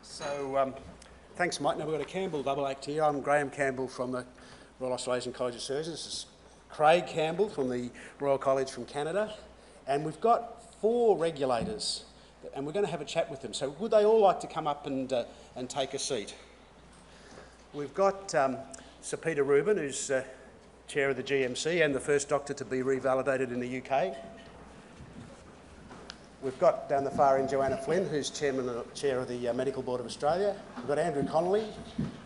So, thanks, Mike. Now we've got a Campbell double act here. I'm Graham Campbell from the Royal Australasian College of Surgeons. This is Craig Campbell from the Royal College from Canada. And we've got 4 regulators, and we're going to have a chat with them. So would they all like to come up and take a seat? We've got Sir Peter Rubin, who's Chair of the GMC and the first doctor to be revalidated in the UK. We've got down the far end Joanna Flynn, who's Chair of the Medical Board of Australia. We've got Andrew Connolly,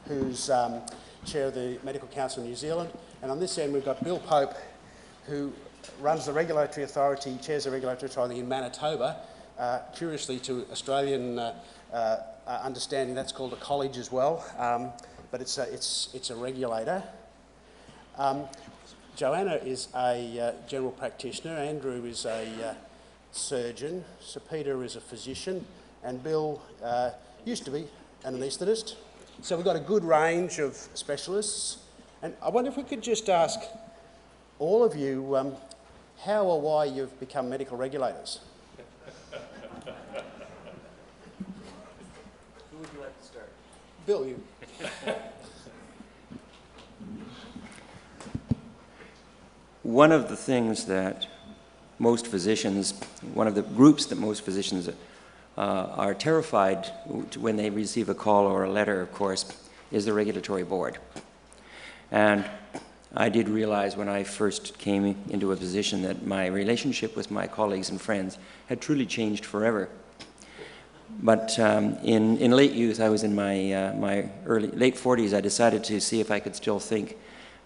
who's Chair of the Medical Council of New Zealand. And on this end, we've got Bill Pope, who runs the regulatory authority, chairs the regulatory authority in Manitoba. Curiously to Australian understanding, that's called a college as well, but it's a regulator. Joanna is a general practitioner, Andrew is a surgeon, Sir Peter is a physician, and Bill used to be an anaesthetist. So we've got a good range of specialists. And I wonder if we could just ask all of you how or why you've become medical regulators. Who would you like to start? Bill, you. One of the things that most physicians, one of the groups that most physicians are terrified when they receive a call or a letter, of course, is the regulatory board. And I did realize when I first came into a position that my relationship with my colleagues and friends had truly changed forever. But in late youth, I was in my late 40s, I decided to see if I could still think,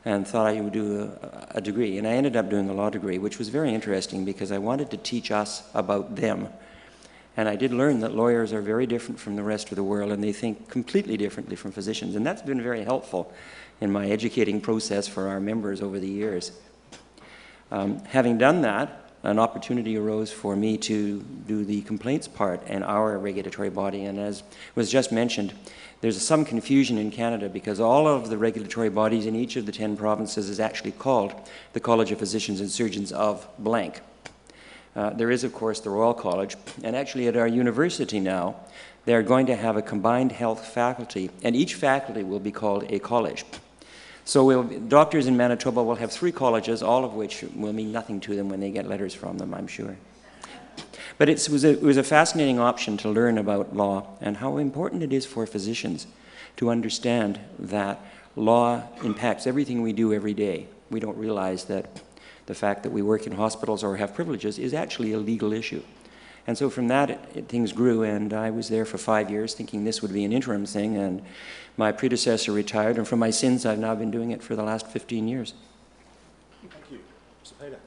and thought I would do a degree. And I ended up doing a law degree, which was very interesting because I wanted to teach us about them. And I did learn that lawyers are very different from the rest of the world, and they think completely differently from physicians. And that's been very helpful in my educating process for our members over the years. Having done that, an opportunity arose for me to do the complaints part in our regulatory body. And as was just mentioned, there's some confusion in Canada because all of the regulatory bodies in each of the 10 provinces is actually called the College of Physicians and Surgeons of blank. There is, of course, the Royal College, and actually at our university now, they're going to have a combined health faculty, and each faculty will be called a college. So doctors in Manitoba will have 3 colleges, all of which will mean nothing to them when they get letters from them, I'm sure. But it was a fascinating option to learn about law and how important it is for physicians to understand that law impacts everything we do every day. We don't realize that the fact that we work in hospitals or have privileges is actually a legal issue. And so from that, things grew, and I was there for 5 years thinking this would be an interim thing, and my predecessor retired, and from my sins, I've now been doing it for the last 15 years. Thank you. Sir Peter.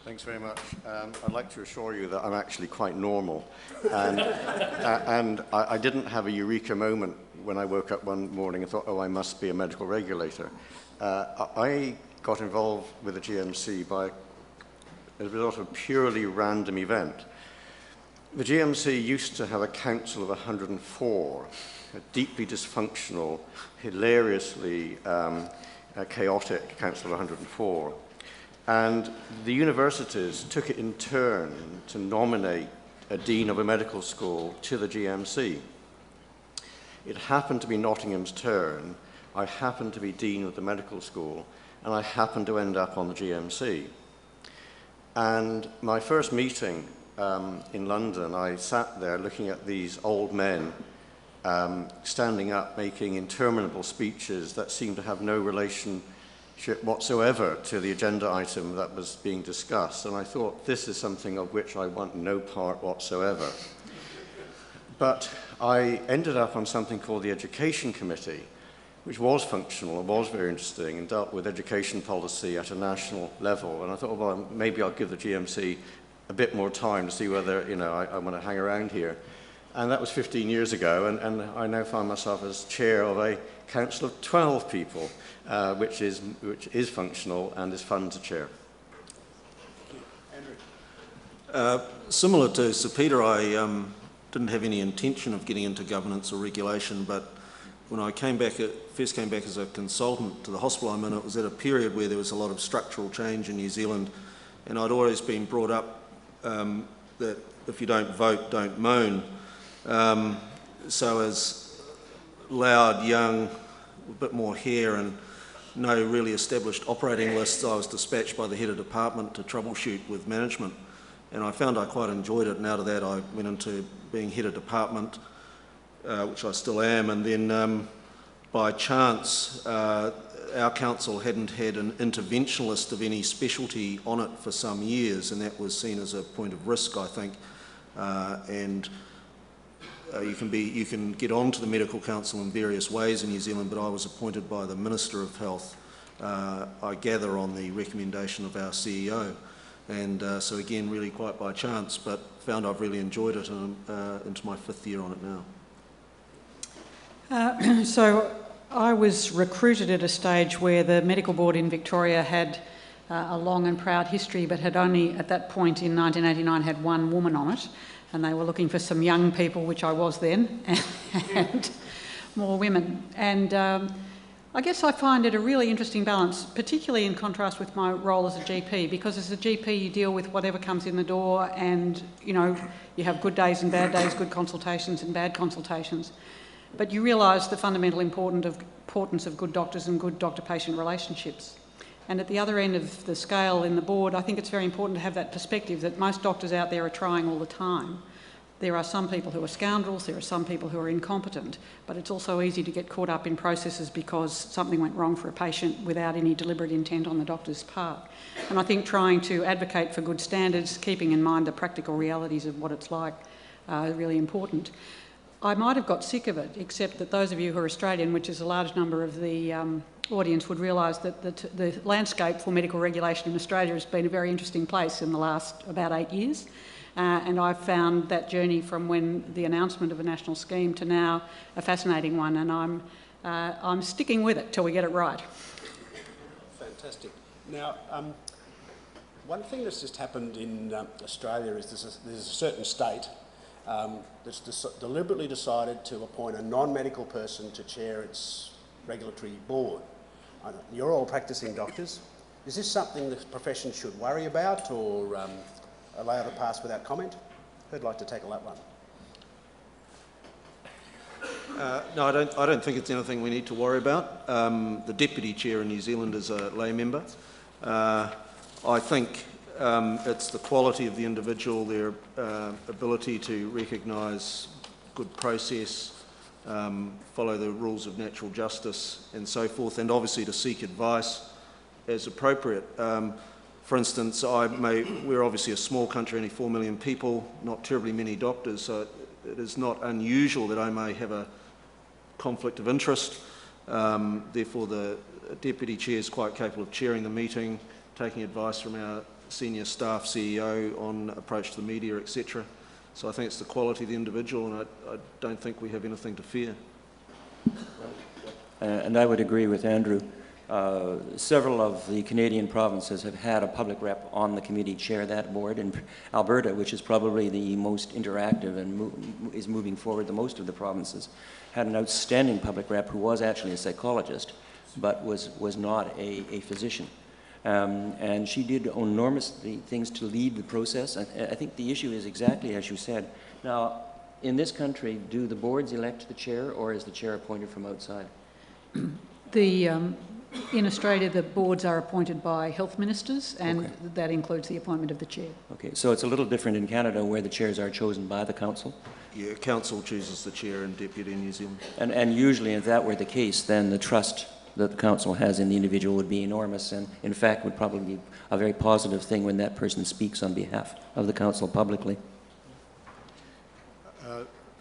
Thanks very much. I'd like to assure you that I'm actually quite normal. And I didn't have a eureka moment when I woke up one morning and thought, oh, I must be a medical regulator. I got involved with the GMC by a result of a purely random event. The GMC used to have a council of 104, a deeply dysfunctional, hilariously chaotic council of 104. And the universities took it in turn to nominate a dean of a medical school to the GMC. It happened to be Nottingham's turn. I happened to be dean of the medical school, and I happened to end up on the GMC. And my first meeting in London, I sat there looking at these old men standing up, making interminable speeches that seemed to have no relationship whatsoever to the agenda item that was being discussed. And I thought, this is something of which I want no part whatsoever. But I ended up on something called the Education Committee, which was functional and was very interesting and dealt with education policy at a national level. And I thought, well, maybe I'll give the GMC a bit more time to see whether, you know, I want to hang around here. And that was 15 years ago, and I now find myself as chair of a council of 12 people, which is functional and is fun to chair. Andrew. Similar to Sir Peter, I didn't have any intention of getting into governance or regulation, but when I first came back as a consultant to the hospital I'm in, it was at a period where there was a lot of structural change in New Zealand, and I'd always been brought up that if you don't vote, don't moan. so as loud, young, a bit more hair and no really established operating lists, I was dispatched by the head of department to troubleshoot with management. And I found I quite enjoyed it, and out of that I went into being head of department, which I still am, and then by chance our council hadn't had an interventionalist of any specialty on it for some years, and that was seen as a point of risk, I think. You can get onto the Medical Council in various ways in New Zealand, but I was appointed by the Minister of Health, I gather on the recommendation of our CEO. And so again, really quite by chance, but found I've really enjoyed it, and I'm into my 5th year on it now. So I was recruited at a stage where the Medical Board in Victoria had a long and proud history, but had only at that point in 1989 had one woman on it, and they were looking for some young people, which I was then, and more women. And I guess I find it a really interesting balance, particularly in contrast with my role as a GP, because as a GP you deal with whatever comes in the door, and you know, you have good days and bad days, good consultations and bad consultations. But you realise the fundamental importance of good doctors and good doctor-patient relationships. And at the other end of the scale in the board, I think it's very important to have that perspective that most doctors out there are trying all the time. There are some people who are scoundrels, there are some people who are incompetent, but it's also easy to get caught up in processes because something went wrong for a patient without any deliberate intent on the doctor's part. And I think trying to advocate for good standards, keeping in mind the practical realities of what it's like, is really important. I might have got sick of it, except that those of you who are Australian, which is a large number of the audience, would realise that the landscape for medical regulation in Australia has been a very interesting place in the last about 8 years. And I've found that journey from when the announcement of a national scheme to now a fascinating one, and I'm sticking with it till we get it right. Fantastic. Now, one thing that's just happened in Australia is there's a certain state that's deliberately decided to appoint a non-medical person to chair its regulatory board. You're all practising doctors. Is this something the profession should worry about, or allow to pass without comment? Who'd like to tackle that one? No, I don't think it's anything we need to worry about. The deputy chair in New Zealand is a lay member. I think it's the quality of the individual, their ability to recognise good process, follow the rules of natural justice and so forth, and obviously to seek advice as appropriate. For instance, we're obviously a small country, only 4 million people, not terribly many doctors, so it is not unusual that I may have a conflict of interest. Therefore, the deputy chair is quite capable of chairing the meeting, taking advice from our senior staff CEO on approach to the media, etc. So I think it's the quality of the individual, and I don't think we have anything to fear. And I would agree with Andrew. Several of the Canadian provinces have had a public rep on the committee chair that board. In Alberta, which is probably the most interactive and is moving forward the most of the provinces, had an outstanding public rep who was actually a psychologist, but was not a physician. And she did enormous things to lead the process. I think the issue is exactly as you said. Now, in this country, do the boards elect the chair, or is the chair appointed from outside? In Australia, the boards are appointed by health ministers, and that includes the appointment of the chair. Okay, so it's a little different in Canada, where the chairs are chosen by the council? Yeah, council chooses the chair and deputy in New Zealand. And usually, if that were the case, then the trust that the council has in the individual would be enormous, and in fact would probably be a very positive thing when that person speaks on behalf of the council publicly.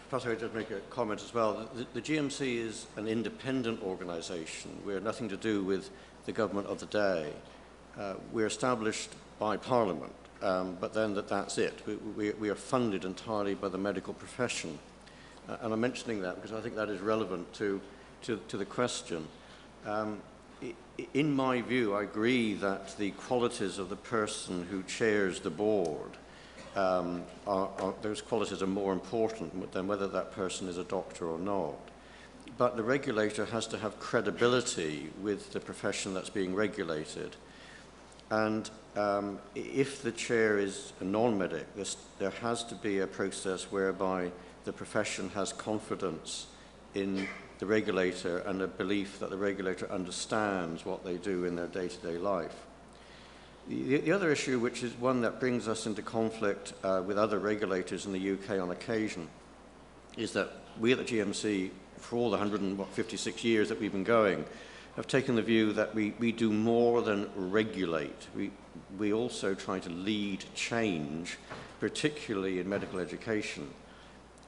Perhaps I would just make a comment as well. The GMC is an independent organisation. We're nothing to do with the government of the day. We're established by Parliament, but then that's it. We are funded entirely by the medical profession. And I'm mentioning that because I think that is relevant to the question. In my view, I agree that the qualities of the person who chairs the board, those qualities are more important than whether that person is a doctor or not. But the regulator has to have credibility with the profession that's being regulated. And if the chair is a non-medic, there has to be a process whereby the profession has confidence in the regulator and a belief that the regulator understands what they do in their day-to-day life. The other issue, which is one that brings us into conflict with other regulators in the UK on occasion, is that we at the GMC, for all the 156 years that we've been going, have taken the view that we do more than regulate. We also try to lead change, particularly in medical education.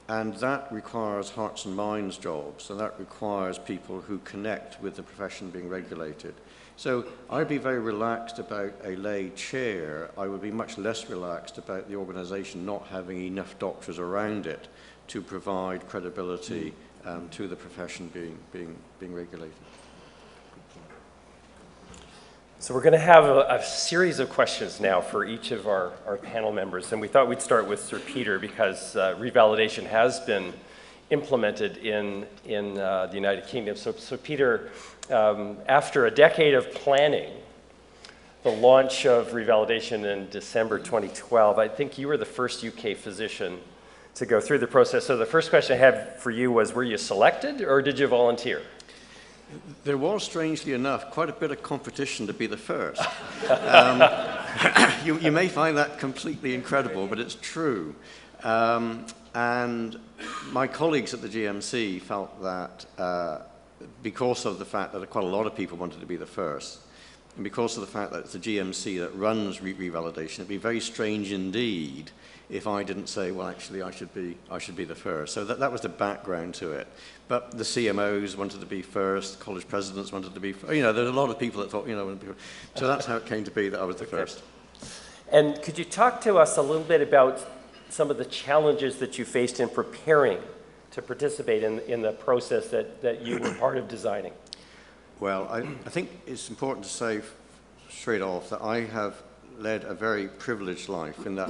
And that requires hearts and minds jobs, and that requires people who connect with the profession being regulated. So I'd be very relaxed about a lay chair. I would be much less relaxed about the organisation not having enough doctors around it to provide credibility to the profession being regulated. So we're going to have a series of questions now for each of our panel members, and we thought we'd start with Sir Peter because revalidation has been implemented in the United Kingdom. So Peter, after a decade of planning, the launch of revalidation in December 2012, I think you were the first UK physician to go through the process. So the first question I had for you was, were you selected or did you volunteer? There was, strangely enough, quite a bit of competition to be the first. You may find that completely incredible, but it's true. And my colleagues at the GMC felt that because of the fact that quite a lot of people wanted to be the first, and because of the fact that it's the GMC that runs revalidation, it'd be very strange indeed if I didn't say, well, actually, I should be the first. So that was the background to it. But the CMOs wanted to be first, college presidents wanted to be first. You know, there's a lot of people that thought, so that's how it came to be that I was the first. And could you talk to us a little bit about some of the challenges that you faced in preparing to participate in the process that you were part of designing? Well, I think it's important to say straight off that I have led a very privileged life in that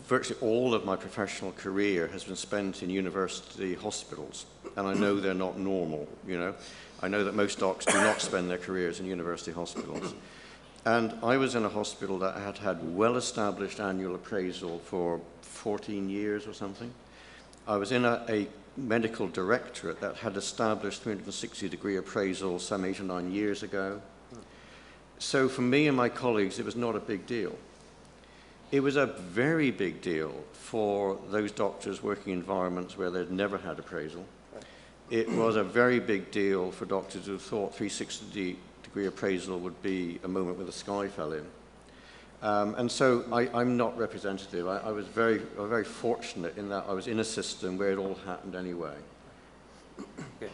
virtually all of my professional career has been spent in university hospitals, and I know they're not normal, I know that most docs do not spend their careers in university hospitals. And I was in a hospital that had had well-established annual appraisal for 14 years or something. I was in a medical directorate that had established 360-degree appraisal some 8 or 9 years ago. So for me and my colleagues, it was not a big deal. It was a very big deal for those doctors working in environments where they'd never had appraisal. It was a very big deal for doctors who thought 360-degree appraisal would be a moment where the sky fell in. And so I'm not representative. I was very fortunate in that I was in a system where it all happened anyway. Good.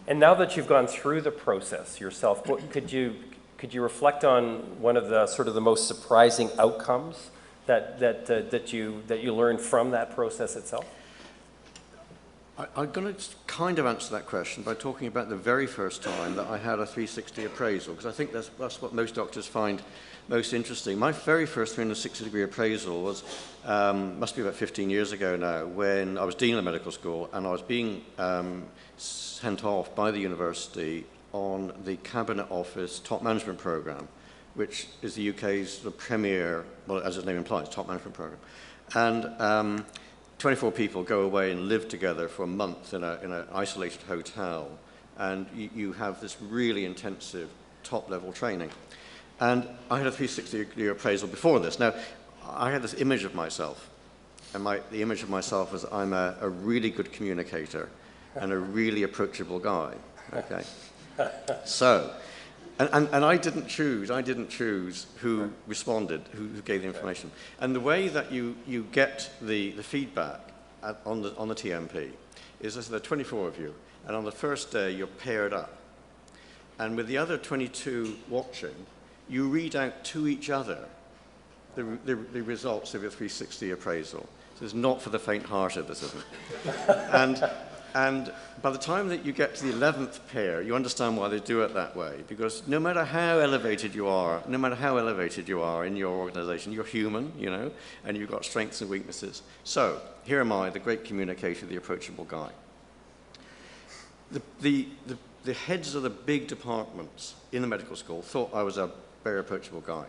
And now that you've gone through the process yourself, could you reflect on one of the sort of the most surprising outcomes that you learned from that process itself? I'm going to kind of answer that question by talking about the very first time that I had a 360 appraisal, because I think that's what most doctors find most interesting. My very first 360-degree appraisal was, must be about 15 years ago now, when I was Dean of Medical School and I was being sent off by the university on the Cabinet Office Top Management Programme, which is the UK's premier, well, as its name implies, top management program. And 24 people go away and live together for a month in an isolated hotel, and you have this really intensive top-level training. And I had a 360-degree appraisal before this. Now, I had this image of myself, and the image of myself was I'm a really good communicator and a really approachable guy, okay? So, and I didn't choose who responded, who gave the information. And the way that you get the feedback on the TMP is there are 24 of you, and on the first day you're paired up. And with the other 22 watching, you read out to each other the results of your 360 appraisal. So it's not for the faint-hearted, this isn't. And by the time that you get to the 11th pair, you understand why they do it that way. Because no matter how elevated you are in your organization, you're human, and you've got strengths and weaknesses. So here am I, the great communicator, the approachable guy. The heads of the big departments in the medical school thought I was a very approachable guy.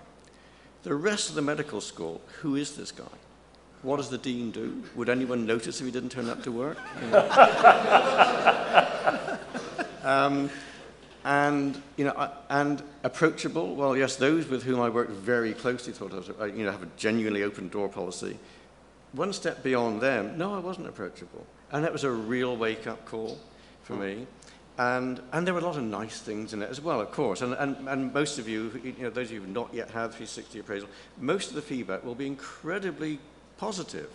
The rest of the medical school, who is this guy? what does the dean do? Would anyone notice if he didn't turn up to work? And approachable. Well, yes, those with whom I worked very closely thought I was, have a genuinely open door policy. One step beyond them, no, I wasn't approachable, and that was a real wake-up call for me. And there were a lot of nice things in it as well, of course. And most of you, those of you who have not yet had 360 appraisal, most of the feedback will be incredibly positive,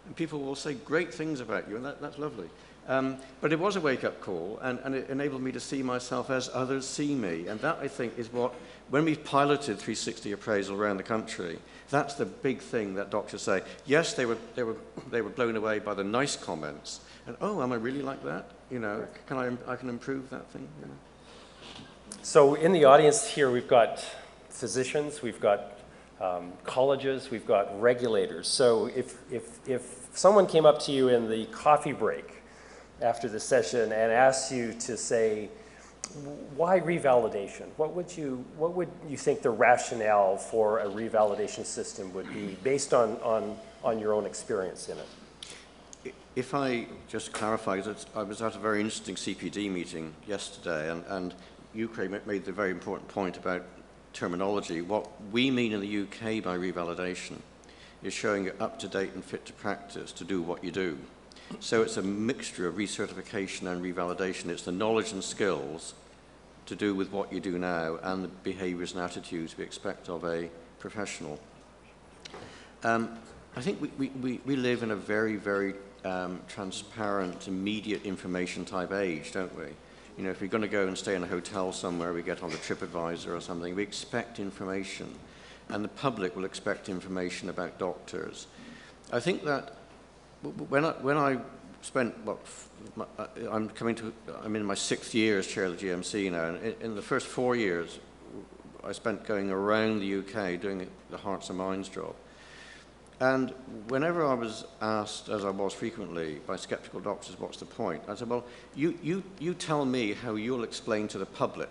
and people will say great things about you, and that's lovely. But it was a wake-up call, and it enabled me to see myself as others see me. And that, I think, is what, when we piloted 360 appraisal around the country, that's the big thing that doctors say. Yes, they were blown away by the nice comments, and oh, am I really like that? I can improve that thing. So in the audience here, we've got physicians, we've got colleges, we've got regulators. So if someone came up to you in the coffee break after the session and asked you to say, why revalidation? What would you think the rationale for a revalidation system would be based on your own experience in it? If I just clarify, I was at a very interesting CPD meeting yesterday, and you, Craig, made the very important point about terminology. What we mean in the UK by revalidation is showing you're up to date and fit to practice to do what you do. So it's a mixture of recertification and revalidation. It's the knowledge and skills to do with what you do now and the behaviours and attitudes we expect of a professional. I think we live in a very, very transparent, immediate information type age, don't we? If we're going to go and stay in a hotel somewhere, we get on the TripAdvisor or something, we expect information, and the public will expect information about doctors. I think that when I spent, I'm in my 6th year as chair of the GMC now, and in the first 4 years, I spent going around the UK doing the hearts and minds job. And whenever I was asked, as I was frequently, by sceptical doctors, what's the point? I said, well, you tell me how you'll explain to the public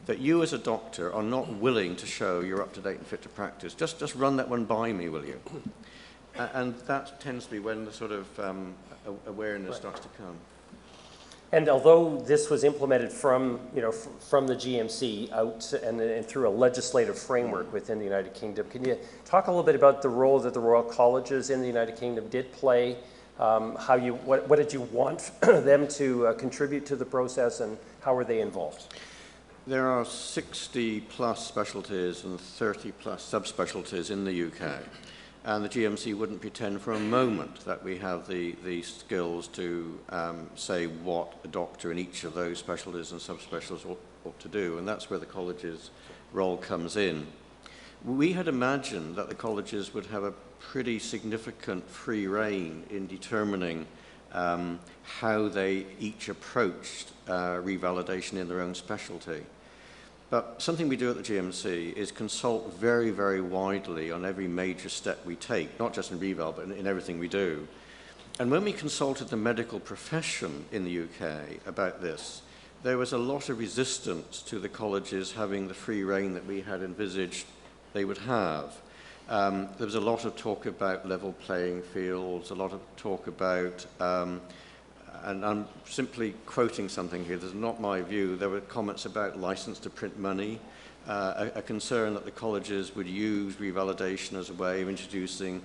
that you as a doctor are not willing to show you're up to date and fit to practice. Just run that one by me, will you? And that tends to be when the sort of awareness starts to come. And although this was implemented from the GMC out and through a legislative framework within the United Kingdom, can you talk a little bit about the role that the Royal Colleges in the United Kingdom did play? What did you want them to contribute to the process, and how were they involved? There are 60 plus specialties and 30 plus subspecialties in the UK. And the GMC wouldn't pretend for a moment that we have the skills to say what a doctor in each of those specialties and subspecialties ought to do, and that's where the college's role comes in. We had imagined that the colleges would have a pretty significant free rein in determining how they each approached revalidation in their own specialty. But something we do at the GMC is consult very, very widely on every major step we take, not just in reval, but in everything we do. And when we consulted the medical profession in the UK about this, there was a lot of resistance to the colleges having the free rein that we had envisaged they would have. There was a lot of talk about level playing fields, a lot of talk about and I'm simply quoting something here, this is not my view, there were comments about license to print money, a concern that the colleges would use revalidation as a way of introducing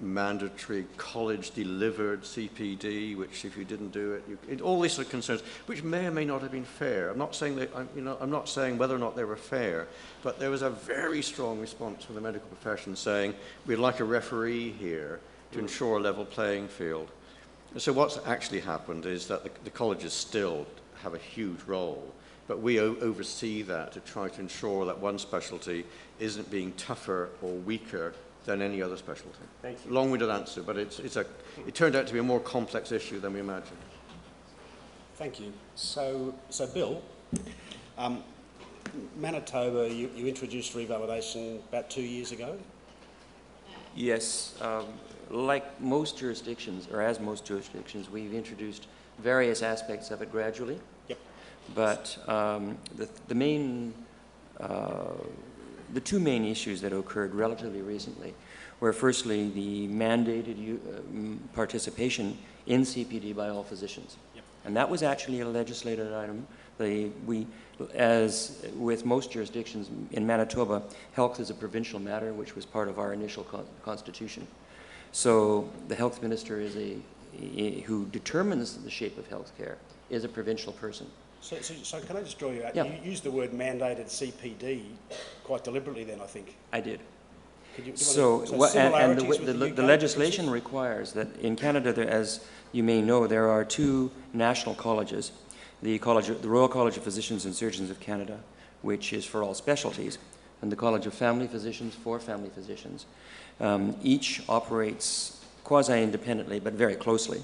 mandatory college-delivered CPD, which if you didn't do it, all these sort of concerns, which may or may not have been fair. I'm not saying that, I'm not saying whether or not they were fair, but there was a very strong response from the medical profession saying, we'd like a referee here to ensure a level playing field. So what's actually happened is that the colleges still have a huge role, but we oversee that to try to ensure that one specialty isn't being tougher or weaker than any other specialty. Thank you. Long-winded answer, but it turned out to be a more complex issue than we imagined. Thank you. So Bill, Manitoba, you introduced revalidation about 2 years ago? Yes. Like most jurisdictions, or as most jurisdictions, we've introduced various aspects of it gradually. Yep. But the two main issues that occurred relatively recently were firstly the mandated participation in CPD by all physicians. Yep. And that was actually a legislated item. As with most jurisdictions in Manitoba, health is a provincial matter, which was part of our initial constitution. So the health minister is who determines the shape of health care is a provincial person. So can I just draw you out? Yeah. You used the word mandated CPD quite deliberately then, I think. I did. So the legislation requires that in Canada, as you may know, there are two national colleges. The Royal College of Physicians and Surgeons of Canada, which is for all specialties, and the College of Family Physicians for family physicians. Each operates quasi-independently, but very closely.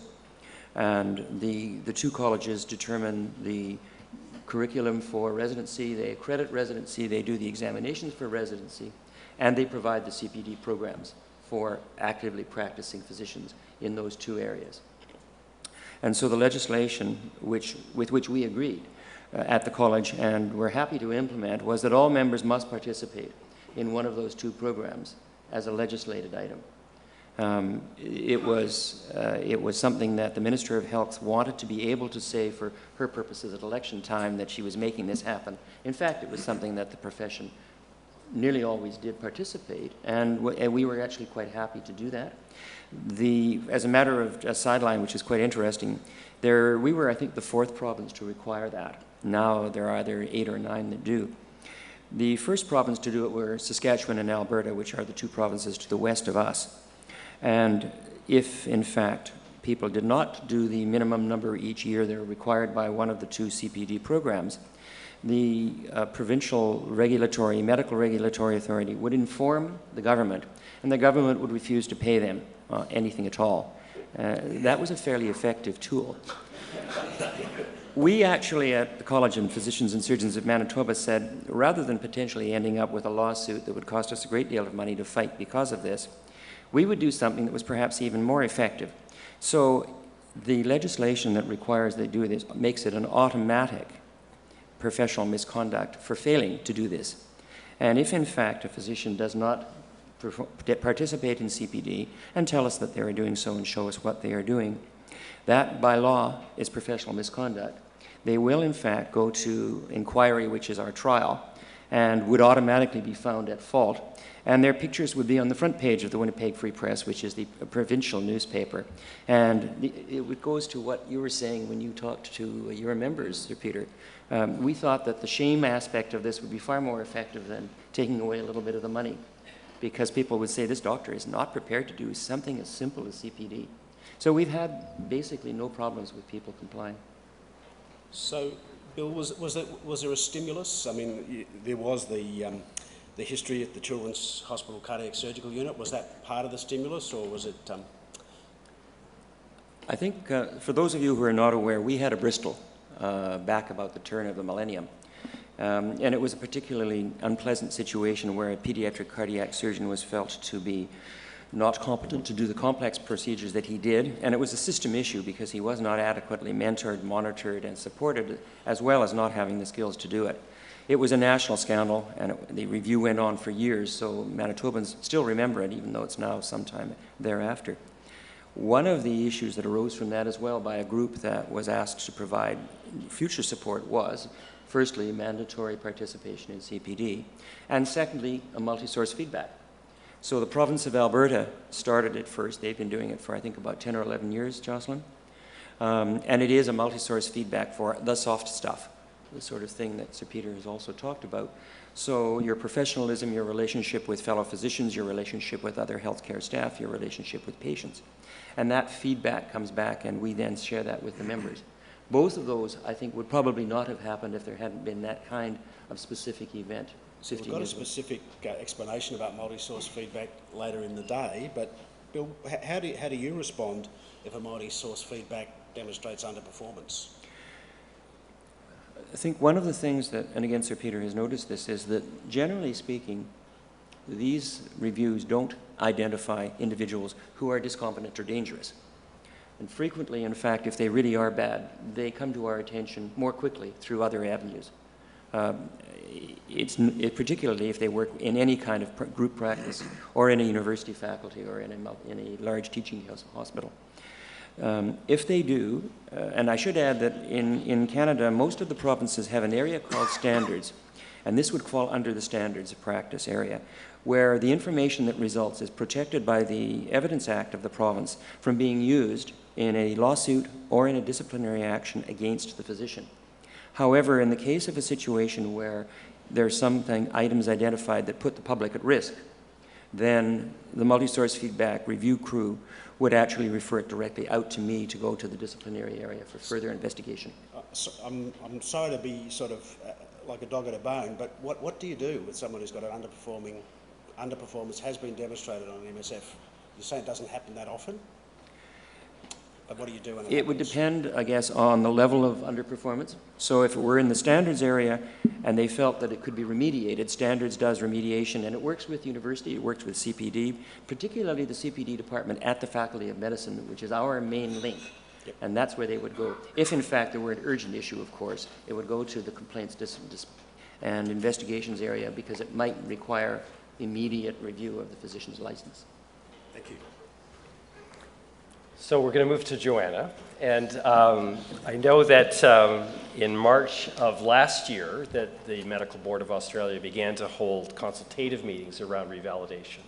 And the two colleges determine the curriculum for residency, they accredit residency, they do the examinations for residency, and they provide the CPD programs for actively practicing physicians in those two areas. And so the legislation with which we agreed at the college and were happy to implement was that all members must participate in one of those two programs as a legislated item. It was something that the Minister of Health wanted to be able to say for her purposes at election time that she was making this happen. In fact, it was something that the profession nearly always did participate, and we were actually quite happy to do that. As a matter of a sideline, which is quite interesting, we were, I think, the fourth province to require that. Now there are either 8 or 9 that do. The first province to do it were Saskatchewan and Alberta, which are the two provinces to the west of us. And if, in fact, people did not do the minimum number each year they're required by one of the two CPD programs, the provincial medical regulatory authority would inform the government, and the government would refuse to pay them anything at all. That was a fairly effective tool. We actually at the College of Physicians and Surgeons of Manitoba said, rather than potentially ending up with a lawsuit that would cost us a great deal of money to fight because of this, we would do something that was perhaps even more effective. So the legislation that requires they do this makes it an automatic professional misconduct for failing to do this. And if in fact a physician does not participate in CPD and tell us that they are doing so and show us what they are doing, that by law is professional misconduct. They will in fact go to inquiry, which is our trial, and would automatically be found at fault. And their pictures would be on the front page of the Winnipeg Free Press, which is the provincial newspaper. And it goes to what you were saying when you talked to your members, Sir Peter. We thought that the shame aspect of this would be far more effective than taking away a little bit of the money, because people would say this doctor is not prepared to do something as simple as CPD. So we've had basically no problems with people complying. So, Bill, was there a stimulus? I mean, there was the history at the Children's Hospital Cardiac Surgical Unit. Was that part of the stimulus, or was it? I think for those of you who are not aware, we had a Bristol back about the turn of the millennium. And it was a particularly unpleasant situation where a pediatric cardiac surgeon was felt to be not competent to do the complex procedures that he did, and it was a system issue because he was not adequately mentored, monitored, and supported, as well as not having the skills to do it. It was a national scandal, and the review went on for years, so Manitobans still remember it, even though it's now sometime thereafter. One of the issues that arose from that as well by a group that was asked to provide future support was, firstly, mandatory participation in CPD, and secondly, a multi-source feedback. So the province of Alberta started it first. They've been doing it for, I think, about 10 or 11 years, Jocelyn. And it is a multi-source feedback for the soft stuff, the sort of thing that Sir Peter has also talked about. So your professionalism, your relationship with fellow physicians, your relationship with other healthcare staff, your relationship with patients. And that feedback comes back, and we then share that with the members. Both of those, I think, would probably not have happened if there hadn't been that kind of specific event. So we've got a specific explanation about multi-source feedback later in the day, but Bill, how do you respond if a multi-source feedback demonstrates underperformance? I think one of the things that, and again Sir Peter has noticed this, is that generally speaking, these reviews don't identify individuals who are discompetent or dangerous. And frequently, in fact, if they really are bad, they come to our attention more quickly through other avenues. particularly if they work in any kind of group practice or in a university faculty or in a large teaching hospital. If they do, and I should add that in Canada, most of the provinces have an area called standards, and this would fall under the standards of practice area, where the information that results is protected by the Evidence Act of the province from being used in a lawsuit or in a disciplinary action against the physician. However, in the case of a situation where there's items identified that put the public at risk, then the multi-source feedback review crew would actually refer it directly out to me to go to the disciplinary area for further investigation. I'm sorry to be sort of like a dog at a bone, but what do you do with someone who's got an underperformance has been demonstrated on an MSF? You're saying it doesn't happen that often? But what do you do when it would happens? depend, I guess, on the level of underperformance. So if it were in the standards area and they felt that it could be remediated, standards does remediation, and it works with university, it works with CPD, particularly the CPD department at the Faculty of Medicine, which is our main link. Yep. And that's where they would go. If in fact there were an urgent issue, of course, it would go to the complaints and investigations area because it might require immediate review of the physician's license. Thank you. So we're going to move to Joanna, and I know that in March of last year that the Medical Board of Australia began to hold consultative meetings around revalidation.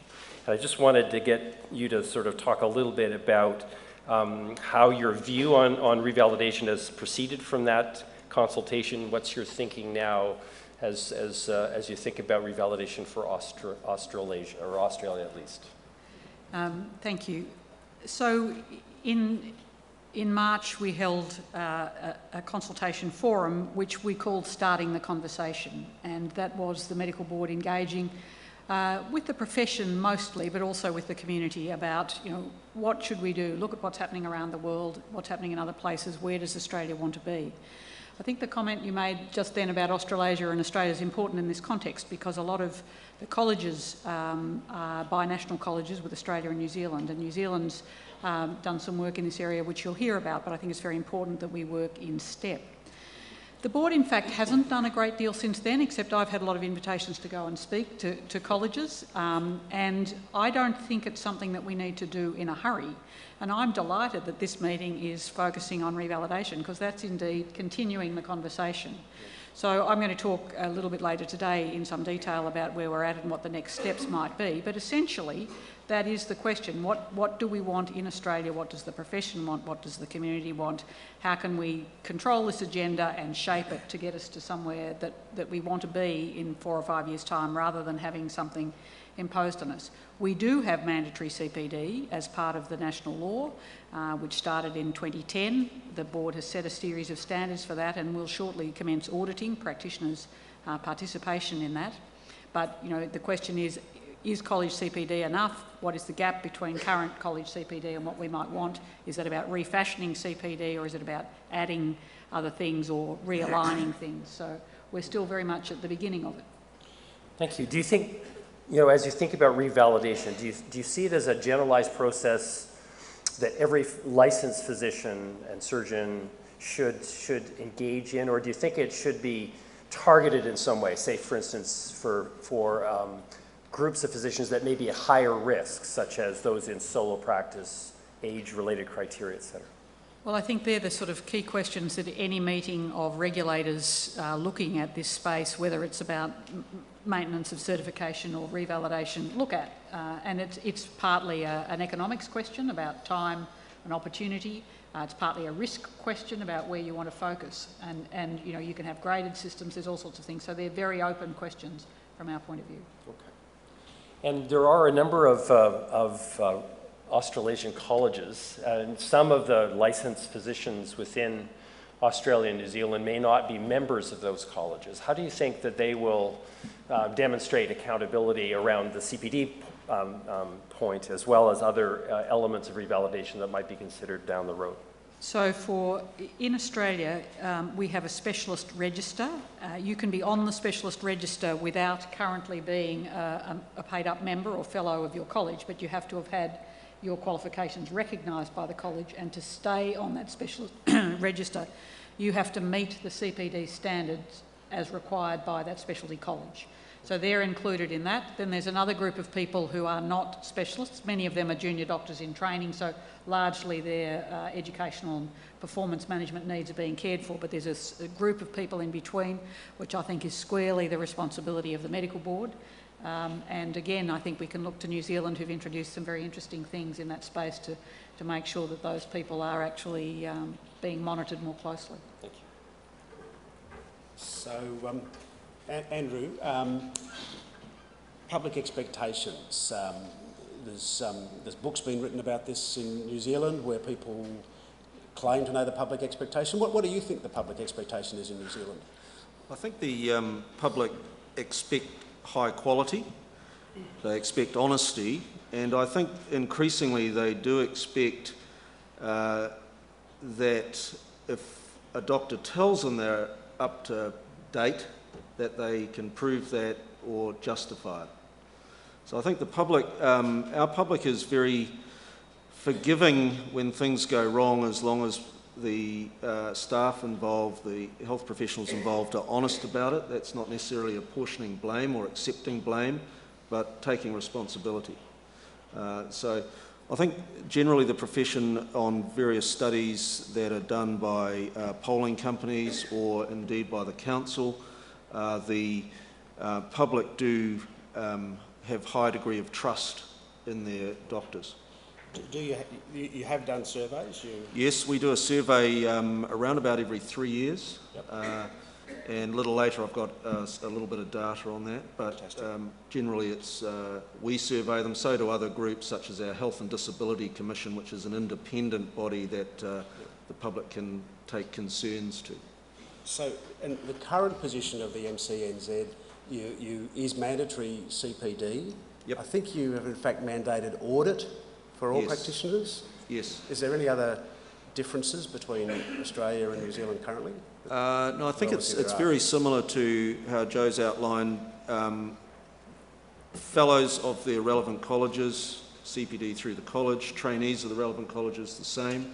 And I just wanted to get you to sort of talk a little bit about how your view on revalidation has proceeded from that consultation. What's your thinking now as you think about revalidation for Australasia, or Australia at least? Thank you. So in March we held a consultation forum which we called Starting the Conversation, and that was the Medical Board engaging with the profession mostly, but also with the community about, what should we do? Look at what's happening around the world, what's happening in other places, where does Australia want to be? I think the comment you made just then about Australasia and Australia is important in this context because a lot of the colleges are binational colleges with Australia and New Zealand's done some work in this area which you'll hear about, but I think it's very important that we work in step. The board, in fact, hasn't done a great deal since then, except I've had a lot of invitations to go and speak to colleges, and I don't think it's something that we need to do in a hurry. And I'm delighted that this meeting is focusing on revalidation, because that's indeed continuing the conversation. So I'm going to talk a little bit later today in some detail about where we're at and what the next steps might be. But essentially, that is the question. What do we want in Australia? What does the profession want? What does the community want? How can we control this agenda and shape it to get us to somewhere that we want to be in 4 or 5 years' time, rather than having something imposed on us? We do have mandatory CPD as part of the national law, which started in 2010. The board has set a series of standards for that and will shortly commence auditing practitioners' participation in that. But the question is college CPD enough? What is the gap between current college CPD and what we might want? Is it about refashioning CPD, or is it about adding other things or realigning things? So we're still very much at the beginning of it. Thank you. Do you think, as you think about revalidation, do you see it as a generalized process that every licensed physician and surgeon should engage in, or do you think it should be targeted in some way? Say, for instance, for groups of physicians that may be at higher risk, such as those in solo practice, age-related criteria, et cetera? Well, I think they're the sort of key questions that any meeting of regulators looking at this space, whether it's about maintenance of certification or revalidation, look at. And it's partly an economics question about time and opportunity. It's partly a risk question about where you want to focus. And you can have graded systems, there's all sorts of things. So they're very open questions from our point of view. Okay. And there are a number of Australasian colleges, and some of the licensed physicians within Australia and New Zealand may not be members of those colleges. How do you think that they will demonstrate accountability around the CPD point, as well as other elements of revalidation that might be considered down the road? So in Australia, we have a specialist register. You can be on the specialist register without currently being a paid-up member or fellow of your college, but you have to have had your qualifications recognised by the college, and to stay on that specialist register, you have to meet the CPD standards as required by that specialty college. So they're included in that. Then there's another group of people who are not specialists. Many of them are junior doctors in training, so largely their educational and performance management needs are being cared for, but there's a group of people in between, which I think is squarely the responsibility of the Medical Board. And again, I think we can look to New Zealand, who've introduced some very interesting things in that space to make sure that those people are actually being monitored more closely. Thank you. So, Andrew, public expectations. There's books being written about this in New Zealand where people claim to know the public expectation. What do you think the public expectation is in New Zealand? I think the public expect high quality, they expect honesty, and I think increasingly they do expect that if a doctor tells them they're up to date, that they can prove that or justify it. So I think the public, our public is very forgiving when things go wrong, as long as the staff involved, the health professionals involved, are honest about it. That's not necessarily apportioning blame or accepting blame, but taking responsibility. So I think generally the profession, on various studies that are done by polling companies or indeed by the council, the public do have high degree of trust in their doctors. Do you have done surveys? Yes, we do a survey around about every 3 years. Yep. And a little later I've got a little bit of data on that, but generally it's we survey them, so do other groups such as our Health and Disability Commission, which is an independent body that the public can take concerns to. So, and the current position of the MCNZ is mandatory CPD. Yep. I think you have in fact mandated audit for all practitioners. Yes. Is there any other differences between Australia and New Zealand currently? No, I think it's very similar to how Joe's outlined. Fellows of their relevant colleges, CPD through the college, trainees of the relevant colleges, the same.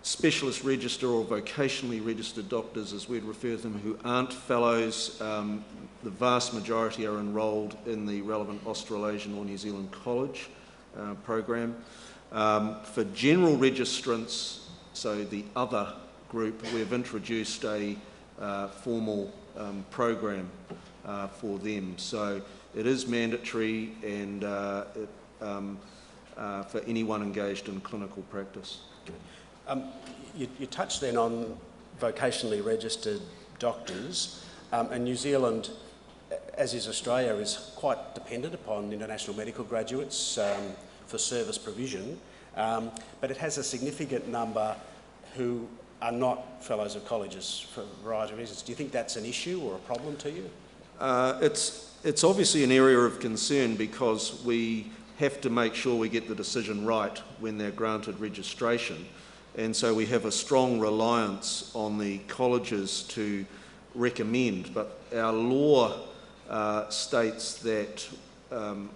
Specialist register or vocationally registered doctors, as we'd refer to them, who aren't fellows, the vast majority are enrolled in the relevant Australasian or New Zealand college program. For general registrants, so the other group, we've introduced a formal program for them. So it is mandatory and for anyone engaged in clinical practice. You touched then on vocationally registered doctors, and New Zealand, as is Australia, is quite dependent upon international medical graduates for service provision, but it has a significant number who are not fellows of colleges for a variety of reasons. Do you think that's an issue or a problem to you? It's obviously an area of concern because we have to make sure we get the decision right when they're granted registration. And so we have a strong reliance on the colleges to recommend. But our law states that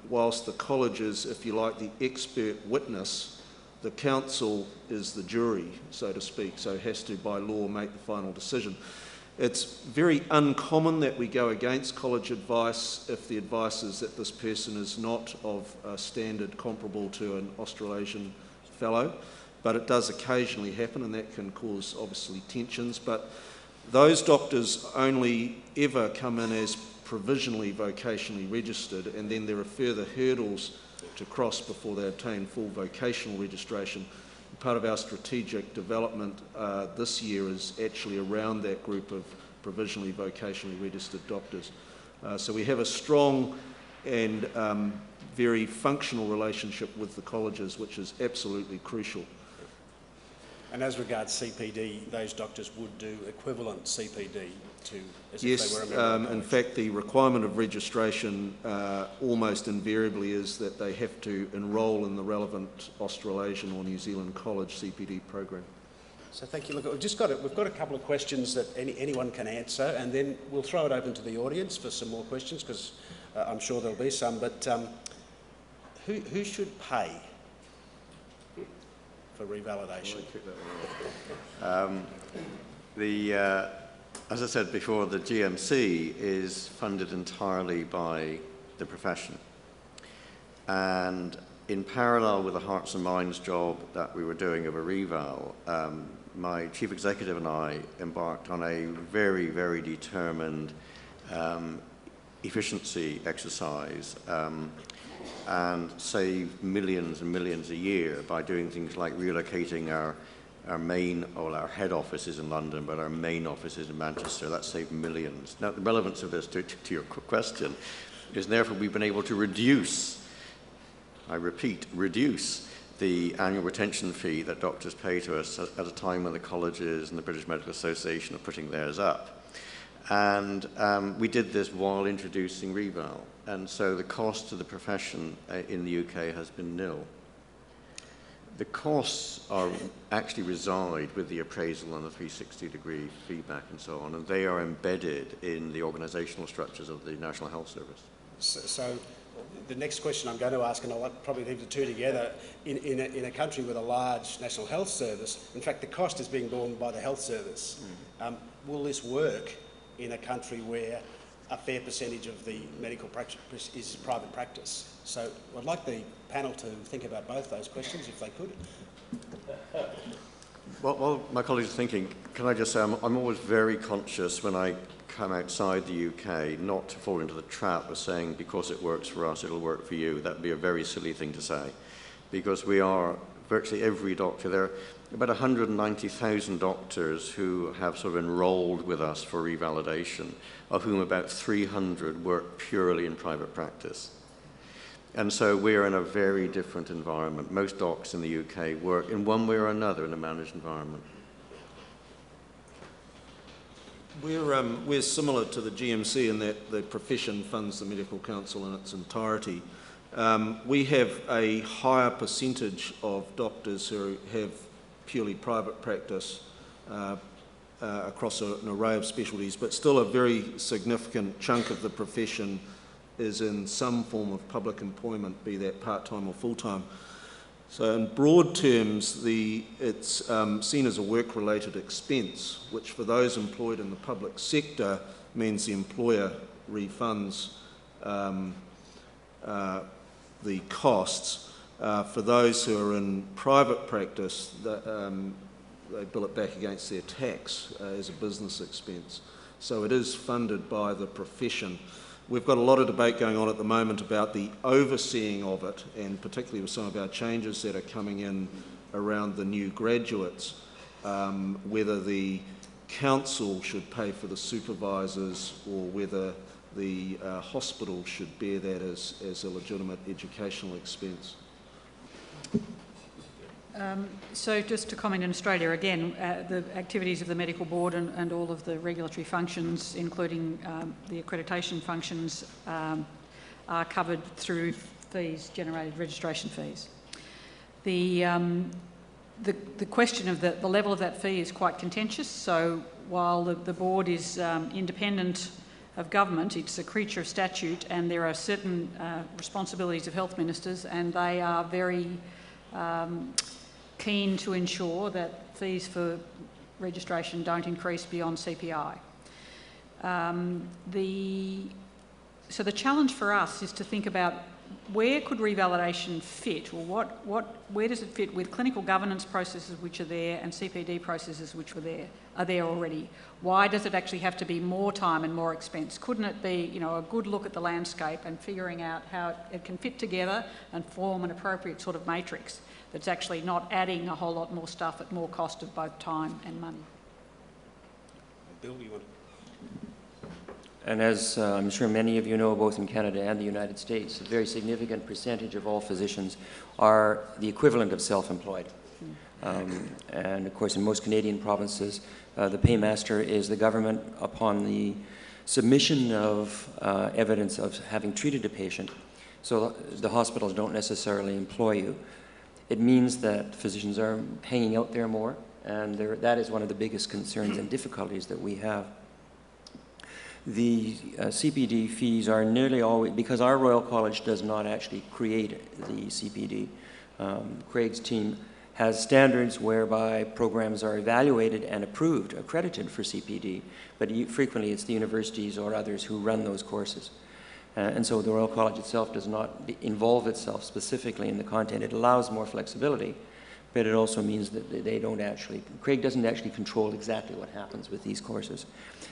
whilst the college is, if you like, the expert witness, the council is the jury, so to speak, so it has to, by law, make the final decision. It's very uncommon that we go against college advice if the advice is that this person is not of a standard comparable to an Australasian fellow, but it does occasionally happen, and that can cause, obviously, tensions. But those doctors only ever come in as provisionally vocationally registered, and then there are further hurdles to cross before they obtain full vocational registration. Part of our strategic development this year is actually around that group of provisionally vocationally registered doctors. So we have a strong and very functional relationship with the colleges, which is absolutely crucial. And as regards CPD, those doctors would do equivalent CPD to as yes, if they were a member of in college. fact, the requirement of registration almost invariably is that they have to enrol in the relevant Australasian or New Zealand college CPD program. So thank you. Look, we've got a couple of questions that anyone can answer, and then we'll throw it open to the audience for some more questions, because I'm sure there'll be some. But who should pay for revalidation? As I said before, the GMC is funded entirely by the profession. And in parallel with the Hearts and Minds job that we were doing of a reval, my chief executive and I embarked on a very, very determined efficiency exercise and saved millions and millions a year by doing things like relocating our head office is in London, but our main office is in Manchester. That saved millions. Now, the relevance of this to your question is therefore we've been able to reduce, I repeat, reduce the annual retention fee that doctors pay to us at a time when the colleges and the British Medical Association are putting theirs up. And we did this while introducing reval. And so the cost to the profession in the UK has been nil. The costs actually reside with the appraisal and the 360-degree feedback and so on, and they are embedded in the organisational structures of the National Health Service. So the next question I'm going to ask, and I'll probably leave the two together, in a country with a large National Health Service, in fact the cost is being borne by the Health Service. Will this work in a country where a fair percentage of the medical practice is private practice? So I'd like the panel to think about both those questions, if they could. Well, my colleagues are thinking, can I just say I'm always very conscious when I come outside the UK not to fall into the trap of saying because it works for us, it'll work for you. That would be a very silly thing to say, because we are virtually every doctor. There are about 190,000 doctors who have sort of enrolled with us for revalidation, of whom about 300 work purely in private practice. And so we're in a very different environment. Most docs in the UK work in one way or another in a managed environment. We're similar to the GMC in that the profession funds the Medical Council in its entirety. We have a higher percentage of doctors who have purely private practice across an array of specialties, but still a very significant chunk of the profession is in some form of public employment, be that part-time or full-time. So in broad terms, it's seen as a work-related expense, which for those employed in the public sector means the employer refunds the costs. For those who are in private practice, they bill it back against their tax as a business expense. So it is funded by the profession. We've got a lot of debate going on at the moment about the overseeing of it, and particularly with some of our changes that are coming in around the new graduates, whether the council should pay for the supervisors or whether the hospital should bear that as a legitimate educational expense. So just to comment in Australia again, the activities of the Medical Board and all of the regulatory functions, including the accreditation functions, are covered through fees generated, registration fees. The question of the level of that fee is quite contentious. So while the board is independent of government, it's a creature of statute, and there are certain responsibilities of health ministers, and they are very keen to ensure that fees for registration don't increase beyond CPI. So the challenge for us is to think about where could revalidation fit, or where does it fit with clinical governance processes which are there and CPD processes which are there already? Why does it actually have to be more time and more expense? Couldn't it be, a good look at the landscape and figuring out how it can fit together and form an appropriate sort of matrix that's actually not adding a whole lot more stuff at more cost of both time and money? Bill, you want to? And as I'm sure many of you know, both in Canada and the United States, a very significant percentage of all physicians are the equivalent of self-employed. And of course, in most Canadian provinces, the paymaster is the government upon the submission of evidence of having treated a patient. So the hospitals don't necessarily employ you. It means that physicians are hanging out there more, and that is one of the biggest concerns and difficulties that we have. The CPD fees are nearly always, because our Royal College does not actually create the CPD. Craig's team has standards whereby programs are evaluated and approved, accredited for CPD, but frequently it's the universities or others who run those courses. And so the Royal College itself does not involve itself specifically in the content. It allows more flexibility, but it also means that they don't actually, Craig doesn't actually control exactly what happens with these courses.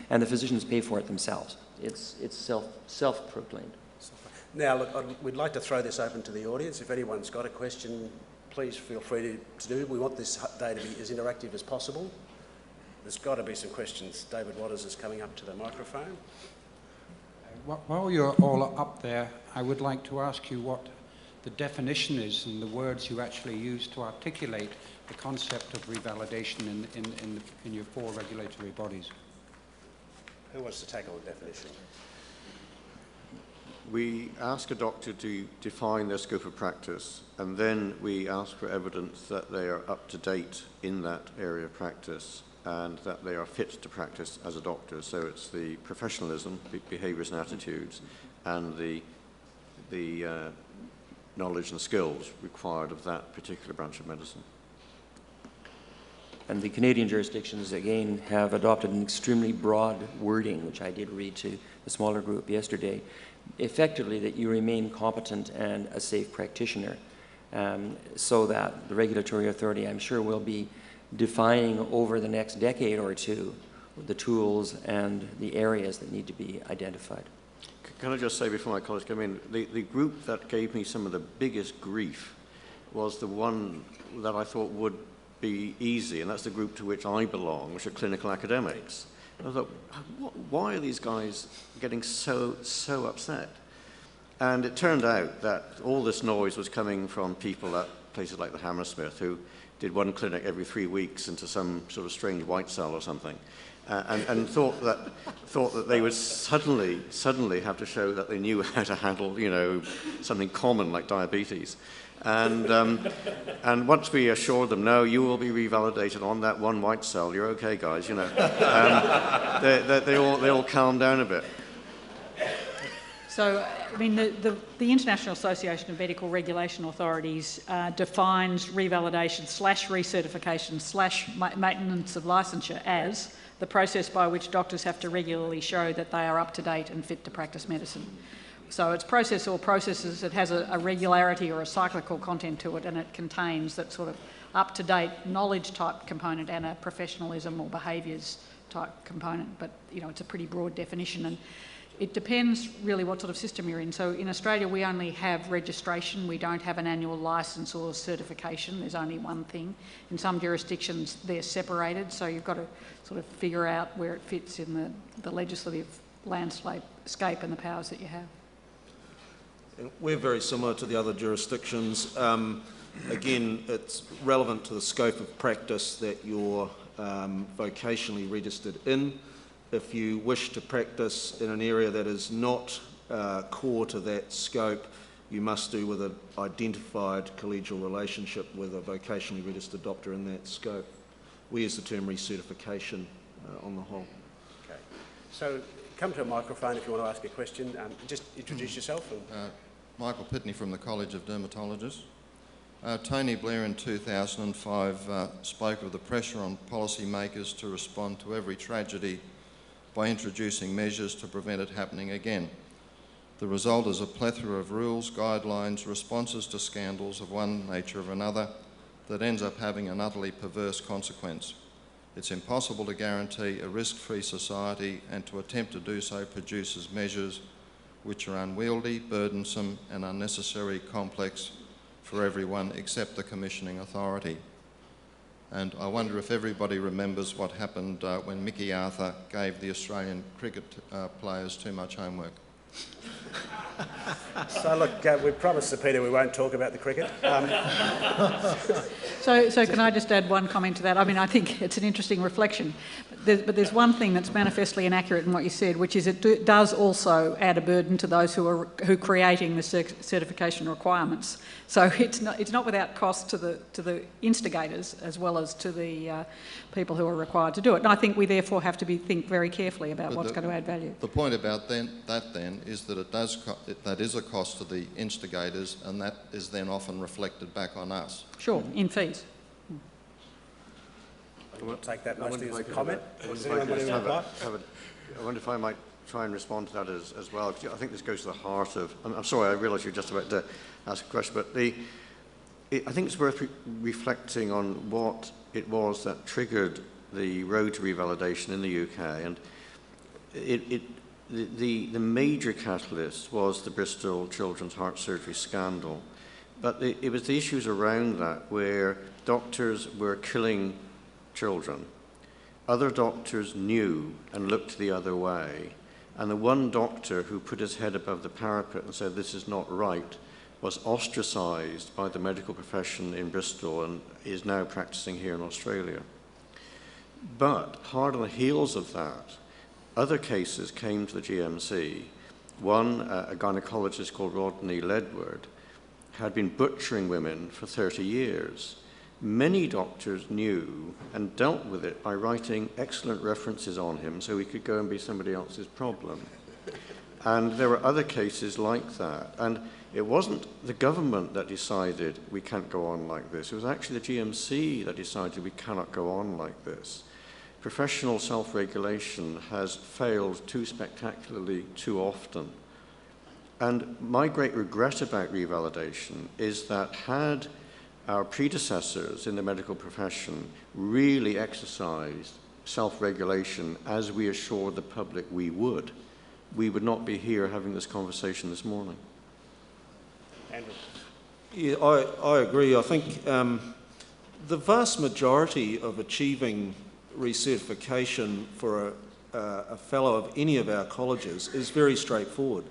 And the physicians pay for it themselves. It's self-proclaimed. Now, look, we'd like to throw this open to the audience. If anyone's got a question, please feel free to do. We want this day to be as interactive as possible. There's got to be some questions. David Waters is coming up to the microphone. While you're all up there, I would like to ask you what the definition is and the words you actually use to articulate the concept of revalidation in your 4 regulatory bodies. Who wants to tackle the definition? We ask a doctor to define their scope of practice, and then we ask for evidence that they are up to date in that area of practice and that they are fit to practice as a doctor. So it's the professionalism, the behaviours and attitudes, and the knowledge and skills required of that particular branch of medicine. And the Canadian jurisdictions, again, have adopted an extremely broad wording, which I did read to the smaller group yesterday, effectively that you remain competent and a safe practitioner, so that the regulatory authority, I'm sure, will be defining over the next decade or two the tools and the areas that need to be identified. Can I just say before my colleagues come in, the group that gave me some of the biggest grief was the one that I thought would be easy, and that's the group to which I belong, which are clinical academics. And I thought, why are these guys getting so upset? And it turned out that all this noise was coming from people at places like the Hammersmith, who did one clinic every 3 weeks into some sort of strange white cell or something, and thought that they would suddenly have to show that they knew how to handle, you know, something common like diabetes. And once we assured them, no, you will be revalidated on that one white cell, you're okay, guys, you know, they all calmed down a bit. So, I mean, the International Association of Medical Regulation Authorities defines revalidation / recertification / maintenance of licensure as the process by which doctors have to regularly show that they are up to date and fit to practice medicine. So it's process or processes. It has a regularity or a cyclical content to it, and it contains that sort of up-to-date knowledge type component and a professionalism or behaviours type component. But, you know, it's a pretty broad definition, and it depends really what sort of system you're in. So in Australia, we only have registration. We don't have an annual licence or certification. There's only one thing. In some jurisdictions, they're separated, so you've got to sort of figure out where it fits in the legislative landscape and the powers that you have. We're very similar to the other jurisdictions. Again, it's relevant to the scope of practice that you're vocationally registered in. If you wish to practice in an area that is not core to that scope, you must do with an identified collegial relationship with a vocationally registered doctor in that scope. We use the term recertification on the whole. Okay. So come to a microphone if you want to ask a question. Just introduce yourself. And Michael Pitney from the College of Dermatologists. Tony Blair in 2005 spoke of the pressure on policymakers to respond to every tragedy by introducing measures to prevent it happening again. The result is a plethora of rules, guidelines, responses to scandals of one nature or another that ends up having an utterly perverse consequence. It's impossible to guarantee a risk-free society, and to attempt to do so produces measures which are unwieldy, burdensome and unnecessary complex for everyone except the commissioning authority. And I wonder if everybody remembers what happened when Mickey Arthur gave the Australian cricket players too much homework. So look, we promised Sir Peter we won't talk about the cricket. So can I just add one comment to that? I mean, I think it's an interesting reflection. But there's one thing that's manifestly inaccurate in what you said, which is it does also add a burden to those who are creating the certification requirements. So it's not without cost to the instigators as well as to the people who are required to do it. And I think we therefore have to think very carefully about what's going to add value. The point about that is that that is a cost to the instigators, and that is then often reflected back on us. Sure, in fees. We'll take that mostly as a I comment. Does anyone want to reply? I wonder if I might try and respond to that as well. I think this goes to the heart of... I'm sorry, I realise you're just about to ask a question, but I think it's worth reflecting on what it was that triggered the road to revalidation in the UK. And the major catalyst was the Bristol Children's Heart Surgery scandal. But it was the issues around that where doctors were killing children. Other doctors knew and looked the other way. And the one doctor who put his head above the parapet and said, this is not right, was ostracized by the medical profession in Bristol and is now practicing here in Australia. But hard on the heels of that, other cases came to the GMC. One, a gynecologist called Rodney Ledward, had been butchering women for 30 years. Many doctors knew and dealt with it by writing excellent references on him so he could go and be somebody else's problem. And there were other cases like that. And it wasn't the government that decided we can't go on like this. It was actually the GMC that decided we cannot go on like this. Professional self-regulation has failed too spectacularly too often. And my great regret about revalidation is that had our predecessors in the medical profession really exercised self-regulation as we assured the public we would not be here having this conversation this morning. Andrew. Yeah, I agree. I think the vast majority of achieving recertification for a fellow of any of our colleges is very straightforward.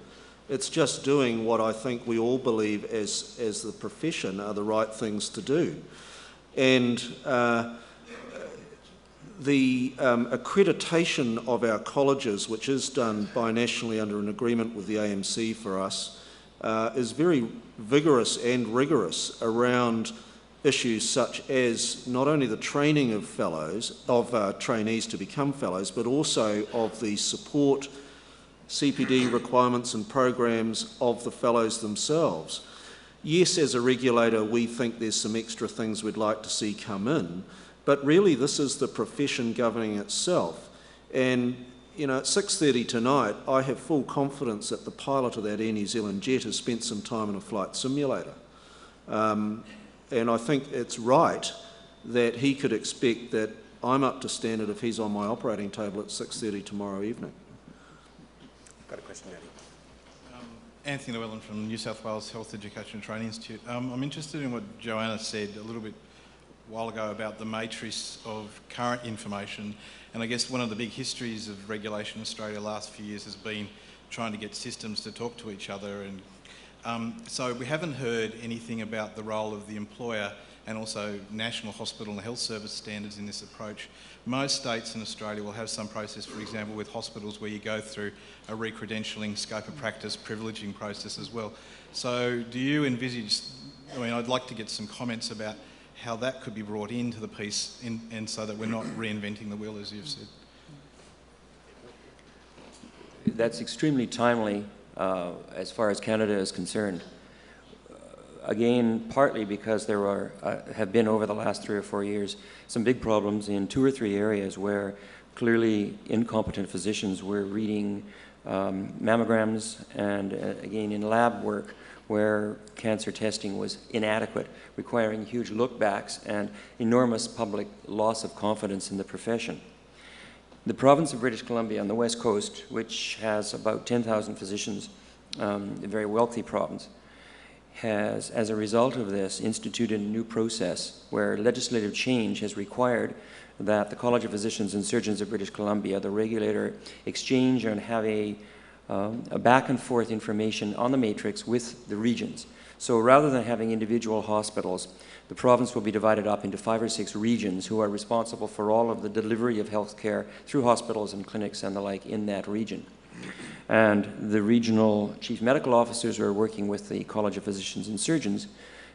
It's just doing what I think we all believe as the profession are the right things to do. And the accreditation of our colleges, which is done binationally under an agreement with the AMC for us, is very vigorous and rigorous around issues such as not only the training of fellows, of trainees to become fellows, but also of the support, CPD requirements and programs of the fellows themselves. Yes, as a regulator, we think there's some extra things we'd like to see come in, but really this is the profession governing itself. And, you know, at 6:30 tonight, I have full confidence that the pilot of that Air New Zealand jet has spent some time in a flight simulator. And I think it's right that he could expect that I'm up to standard if he's on my operating table at 6:30 tomorrow evening. Got a question, Eddie. Anthony Llewellyn from New South Wales Health Education and Training Institute. I'm interested in what Joanna said a little bit a while ago about the matrix of current information, and I guess one of the big histories of regulation in Australia the last few years has been trying to get systems to talk to each other, and so we haven't heard anything about the role of the employer and also National Hospital and Health Service standards in this approach. Most states in Australia will have some process, for example, with hospitals where you go through a re-credentialing, scope of practice, privileging process as well. So do you envisage, I mean, I'd like to get some comments about how that could be brought into the piece and so that we're not reinventing the wheel, as you've said. That's extremely timely as far as Canada is concerned. Again, partly because there have been over the last 3 or 4 years some big problems in 2 or 3 areas where clearly incompetent physicians were reading mammograms and again in lab work where cancer testing was inadequate, requiring huge look-backs and enormous public loss of confidence in the profession. The province of British Columbia on the west coast, which has about 10,000 physicians, a very wealthy province, has, as a result of this, instituted a new process where legislative change has required that the College of Physicians and Surgeons of British Columbia, the regulator, exchange and have a back and forth information on the matrix with the regions. So rather than having individual hospitals, the province will be divided up into 5 or 6 regions who are responsible for all of the delivery of health care through hospitals and clinics and the like in that region. And the regional chief medical officers are working with the College of Physicians and Surgeons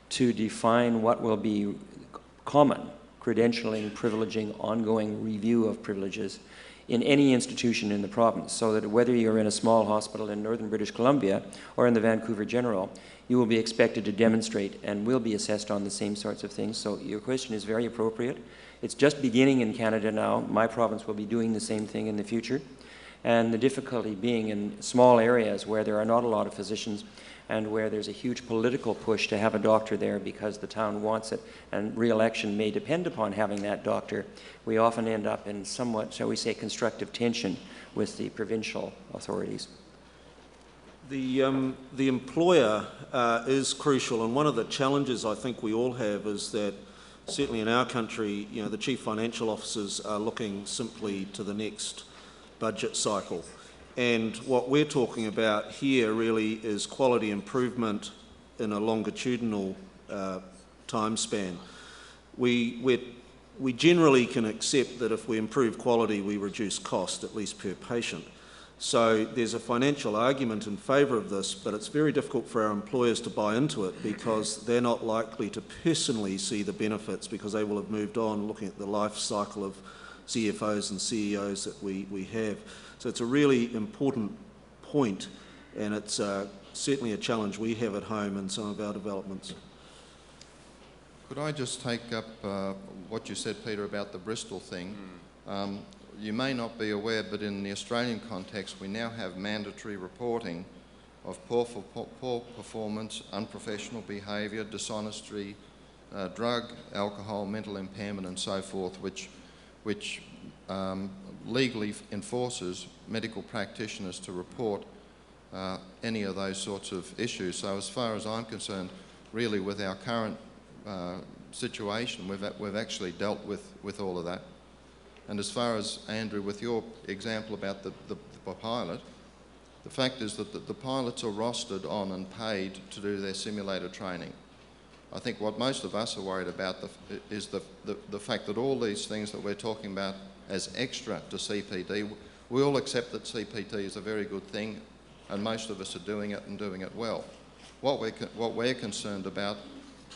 to define what will be common credentialing, privileging, ongoing review of privileges in any institution in the province, so that whether you're in a small hospital in northern British Columbia or in the Vancouver General, you will be expected to demonstrate and will be assessed on the same sorts of things. So your question is very appropriate. It's just beginning in Canada now. My province will be doing the same thing in the future. And the difficulty being in small areas where there are not a lot of physicians and where there's a huge political push to have a doctor there because the town wants it, and re-election may depend upon having that doctor, we often end up in somewhat, shall we say, constructive tension with the provincial authorities. The employer is crucial, and one of the challenges I think we all have is that certainly in our country, you know, the chief financial officers are looking simply to the next budget cycle. And what we're talking about here really is quality improvement in a longitudinal time span. We generally can accept that if we improve quality, we reduce cost, at least per patient. So there's a financial argument in favour of this, but it's very difficult for our employers to buy into it because they're not likely to personally see the benefits because they will have moved on looking at the life cycle of CFOs and CEOs that we have. So it's a really important point, and it's certainly a challenge we have at home in some of our developments. Could I just take up what you said, Peter, about the Bristol thing? You may not be aware, but in the Australian context, we now have mandatory reporting of poor performance, unprofessional behaviour, dishonesty, drug, alcohol, mental impairment and so forth, which legally enforces medical practitioners to report any of those sorts of issues. So as far as I'm concerned, really with our current situation, we've actually dealt with all of that. And as far as, Andrew, with your example about the pilot, the fact is that the pilots are rostered on and paid to do their simulator training. I think what most of us are worried about is the fact that all these things that we're talking about as extra to CPD, we all accept that CPD is a very good thing and most of us are doing it and doing it well. What we're concerned about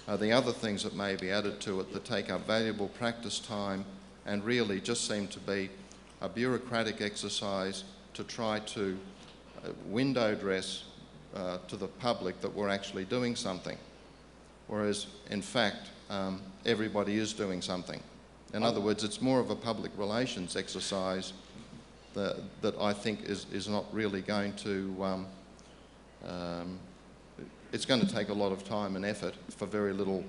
are the other things that may be added to it that take up valuable practice time and really just seem to be a bureaucratic exercise to try to window dress to the public that we're actually doing something, whereas in fact everybody is doing something. In other words, it's more of a public relations exercise that I think is not really going to, it's going to take a lot of time and effort for very little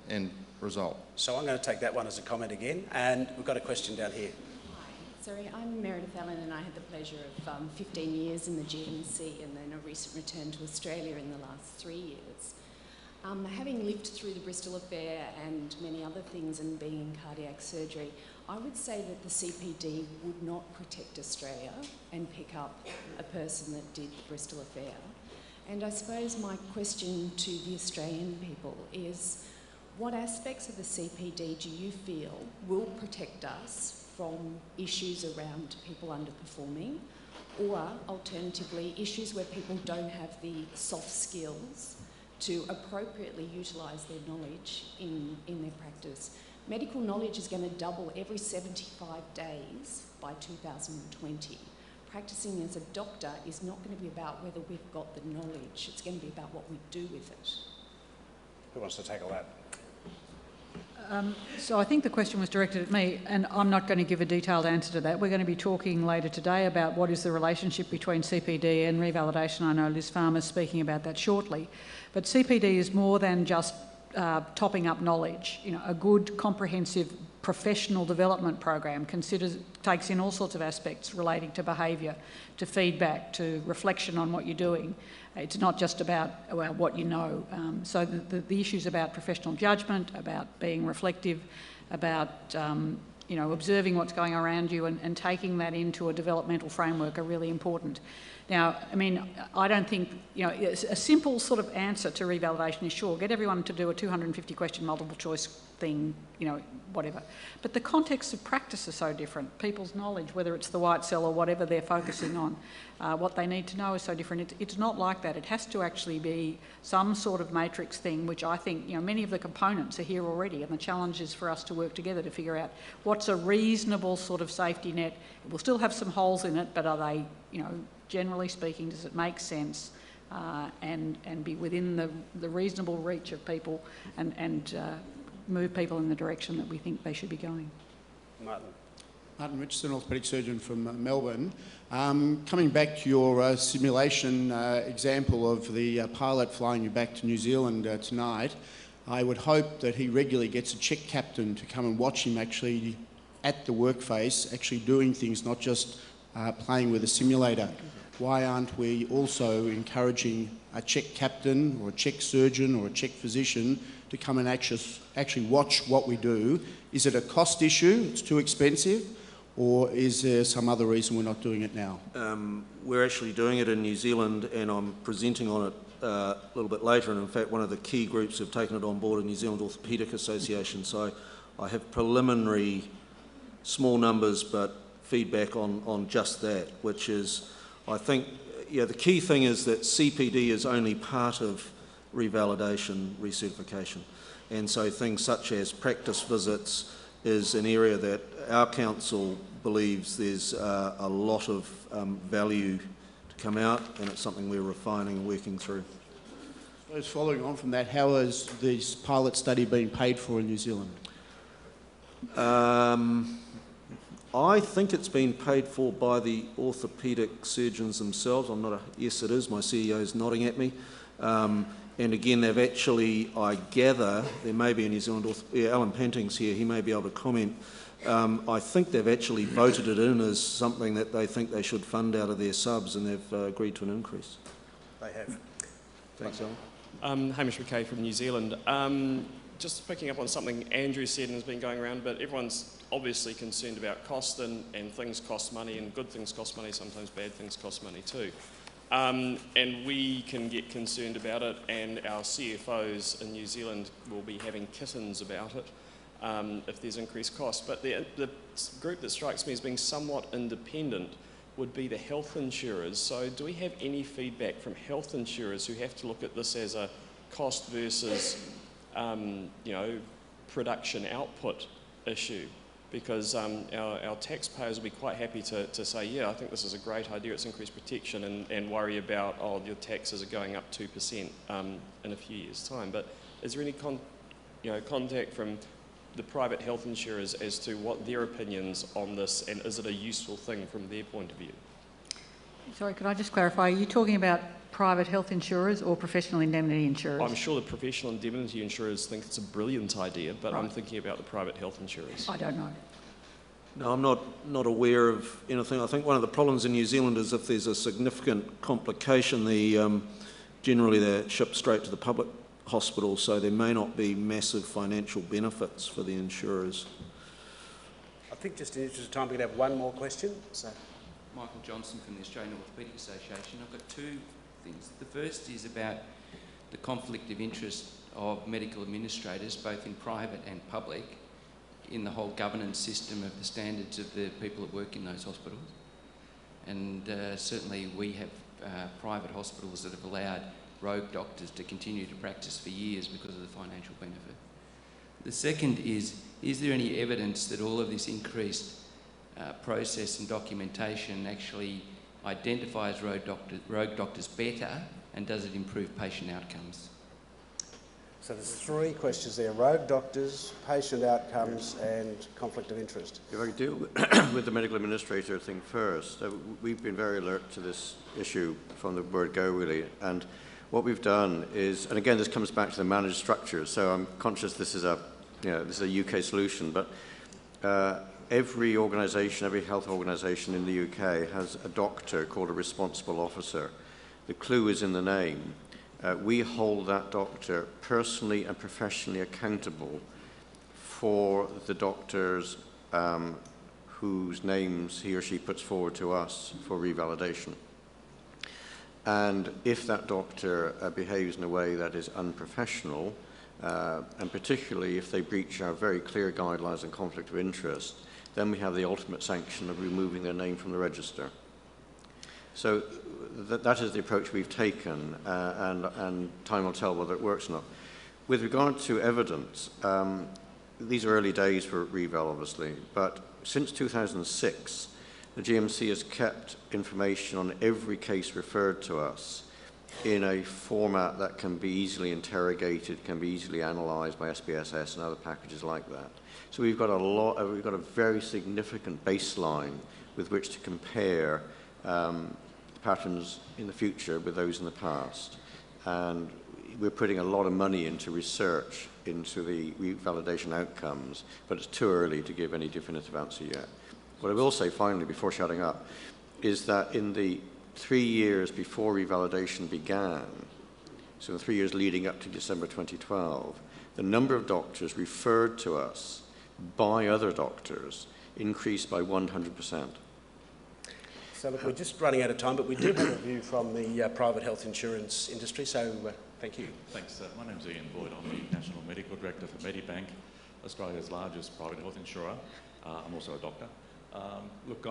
end result. So I'm going to take that one as a comment again, and we've got a question down here. Hi, sorry, I'm Meredith Allen and I had the pleasure of 15 years in the GMC and then a recent return to Australia in the last 3 years. Having lived through the Bristol affair and many other things and being in cardiac surgery, I would say that the CPD would not protect Australia and pick up a person that did the Bristol affair. And I suppose my question to the Australian people is, what aspects of the CPD do you feel will protect us from issues around people underperforming, or alternatively issues where people don't have the soft skills to appropriately utilise their knowledge in their practice? Medical knowledge is going to double every 75 days by 2020. Practising as a doctor is not going to be about whether we've got the knowledge, it's going to be about what we do with it. Who wants to tackle that? So I think the question was directed at me, and I'm not going to give a detailed answer to that. We're going to be talking later today about what is the relationship between CPD and revalidation. I know Liz Farmer's speaking about that shortly. But CPD is more than just topping up knowledge. You know, a good, comprehensive professional development program takes in all sorts of aspects relating to behaviour, to feedback, to reflection on what you're doing. It's not just about what you know. So the issues about professional judgment, about being reflective, about observing what's going around you and taking that into a developmental framework are really important. Now, I mean, I don't think, a simple sort of answer to revalidation is sure, get everyone to do a 250 question multiple choice thing, whatever. But the context of practice is so different. People's knowledge, whether it's the white cell or whatever they're focusing on, what they need to know is so different. It's not like that. It has to actually be some sort of matrix thing, which I think, many of the components are here already, and the challenge is for us to work together to figure out what's a reasonable sort of safety net. It will still have some holes in it, but are they, generally speaking, does it make sense and be within the reasonable reach of people and move people in the direction that we think they should be going. Martin. Martin Richardson, orthopaedic surgeon from Melbourne. Coming back to your simulation example of the pilot flying you back to New Zealand tonight, I would hope that he regularly gets a check captain to come and watch him actually at the workface, actually doing things, not just playing with a simulator. Why aren't we also encouraging a check captain or a check surgeon or a check physician to come and actually watch what we do? Is it a cost issue, it's too expensive, or is there some other reason we're not doing it now? We're actually doing it in New Zealand, and I'm presenting on it a little bit later, and in fact one of the key groups who've taken it on board in New Zealand Orthopaedic Association, so I have preliminary small numbers but feedback on just that, which is, I think, the key thing is that CPD is only part of revalidation, recertification, and so things such as practice visits is an area that our council believes there's a lot of value to come out, and it's something we're refining and working through. So following on from that, how has this pilot study been paid for in New Zealand? I think it's been paid for by the orthopaedic surgeons themselves. Yes, it is. My CEO is nodding at me. And again, they've actually, I gather, there may be a New Zealand Alan Panting's here, he may be able to comment. I think they've actually voted it in as something that they think they should fund out of their subs, and they've agreed to an increase. They have. Thanks, Alan. Hamish McKay from New Zealand. Just picking up on something Andrew said and has been going around, but everyone's obviously concerned about cost, and things cost money, and good things cost money, sometimes bad things cost money too. And we can get concerned about it, and our CFOs in New Zealand will be having kittens about it if there's increased cost. But the group that strikes me as being somewhat independent would be the health insurers. So do we have any feedback from health insurers who have to look at this as a cost versus production output issue? Because our taxpayers will be quite happy to say, yeah, I think this is a great idea, it's increased protection, and worry about, oh, your taxes are going up 2% in a few years' time. But is there any contact from the private health insurers as to what their opinions on this, and is it a useful thing from their point of view? Sorry, could I just clarify, are you talking about private health insurers or professional indemnity insurers? I'm sure the professional indemnity insurers think it's a brilliant idea, but right. I'm thinking about the private health insurers. I don't know. No, I'm not aware of anything. I think one of the problems in New Zealand is if there's a significant complication, generally they're shipped straight to the public hospital, so there may not be massive financial benefits for the insurers. I think just in the interest of time, we could have one more question. So, Michael Johnson from the Australian Orthopaedic Association. I've got two things. The first is about the conflict of interest of medical administrators, both in private and public, in the whole governance system of the standards of the people that work in those hospitals. And certainly we have private hospitals that have allowed rogue doctors to continue to practice for years because of the financial benefit. The second is there any evidence that all of this increased process and documentation actually identifies rogue doctors better, and does it improve patient outcomes? So there's three questions there: rogue doctors, patient outcomes, and conflict of interest. If I could deal with the medical administrator thing first. We've been very alert to this issue from the word go, really, and what we've done is, and again this comes back to the managed structures, so I'm conscious this is a UK solution, but every organisation, every health organisation in the UK has a doctor called a responsible officer. The clue is in the name. We hold that doctor personally and professionally accountable for the doctors whose names he or she puts forward to us for revalidation. And if that doctor behaves in a way that is unprofessional, and particularly if they breach our very clear guidelines on conflict of interest, then we have the ultimate sanction of removing their name from the register. So that is the approach we've taken, and time will tell whether it works or not. With regard to evidence, these are early days for Reval, obviously, but since 2006, the GMC has kept information on every case referred to us in a format that can be easily interrogated, can be easily analysed by SPSS and other packages like that. So we've got a very significant baseline with which to compare patterns in the future with those in the past. And we're putting a lot of money into research into the revalidation outcomes, but it's too early to give any definitive answer yet. What I will say finally, before shutting up, is that in the 3 years before revalidation began, so the 3 years leading up to December 2012, the number of doctors referred to us by other doctors increased by 100%. So look, we're just running out of time, but we do have a view from the private health insurance industry, so thank you. Thanks. My name's Ian Boyd. I'm the National Medical Director for Medibank, Australia's largest private health insurer. I'm also a doctor. Look,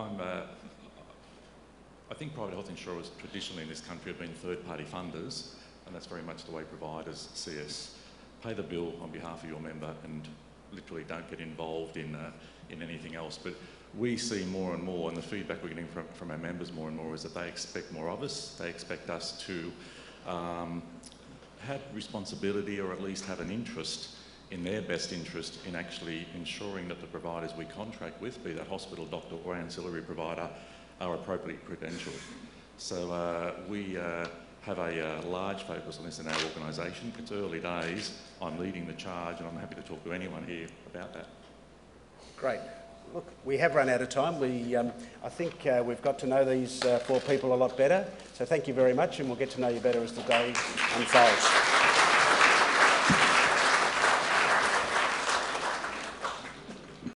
I think private health insurers traditionally in this country have been third-party funders, and that's very much the way providers see us. Pay the bill on behalf of your member and literally don't get involved in anything else. But we see more and more, and the feedback we're getting from our members more and more is that they expect more of us. They expect us to have responsibility, or at least have an interest in their best interest in actually ensuring that the providers we contract with, be that hospital, doctor or ancillary provider, are appropriately credentialed. So we have a large focus on this in our organisation. It's early days. I'm leading the charge, and I'm happy to talk to anyone here about that. Great. Look, we have run out of time. I think we've got to know these 4 people a lot better. So thank you very much, and we'll get to know you better as the day unfolds.